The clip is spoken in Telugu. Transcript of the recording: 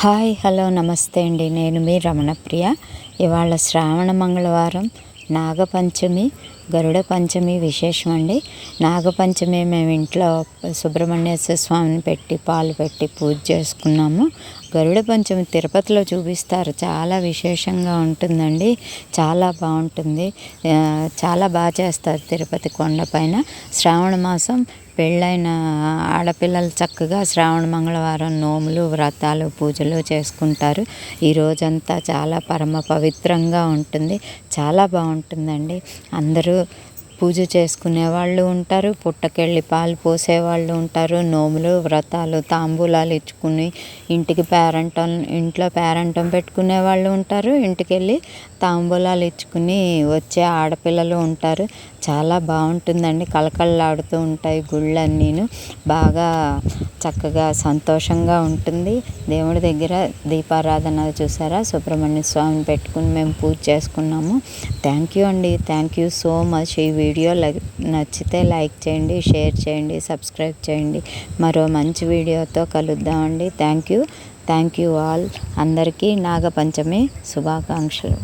హాయ్ హలో నమస్తే అండి. నేను మీ రమణప్రియ. ఇవాళ శ్రావణ మంగళవారం, నాగపంచమి, గరుడ పంచమి విశేషం అండి. నాగపంచమి మేము ఇంట్లో సుబ్రహ్మణ్యేశ్వర స్వామిని పెట్టి పాలు పెట్టి పూజ చేసుకున్నాము. గరుడ పంచమి తిరుపతిలో చూపిస్తారు, చాలా విశేషంగా ఉంటుందండి, చాలా బాగుంటుంది. చాలా బాగా చేస్తారు తిరుపతి కొండపైన. శ్రావణ మాసం పెళ్ళైన ఆడపిల్లలు చక్కగా శ్రావణ మంగళవారం నోములు, వ్రతాలు, పూజలు చేసుకుంటారు. ఈ రోజంతా చాలా పరమ పవిత్రంగా ఉంటుంది, చాలా బాగుంటుందండి. అందరూ పూజ చేసుకునే వాళ్ళు ఉంటారు, పుట్టకెళ్ళి పాలు పోసేవాళ్ళు ఉంటారు, నోములు, వ్రతాలు, తాంబూలాలు ఇచ్చుకుని ఇంట్లో పేరంటం పెట్టుకునే వాళ్ళు ఉంటారు, ఇంటికెళ్ళి తాంబూలాలు ఇచ్చుకుని వచ్చే ఆడపిల్లలు ఉంటారు. చాలా బాగుంటుందండి, కళకళలాడుతూ ఉంటాయి గుళ్ళన్నీను. బాగా చక్కగా సంతోషంగా ఉంటుంది. దేవుడి దగ్గర దీపారాధన చూసారా, సుబ్రహ్మణ్య స్వామిని పెట్టుకుని మేము పూజ చేసుకున్నాము. థ్యాంక్ యూ అండి, థ్యాంక్ యూ సో మచ్. ఈ వీడియో నచ్చితే లైక్ చేయండి, షేర్ చేయండి, సబ్స్క్రైబ్ చేయండి. మరో మంచి వీడియోతో కలుద్దామండి. Thank you all. అందరికీ నాగపంచమి శుభాకాంక్షలు.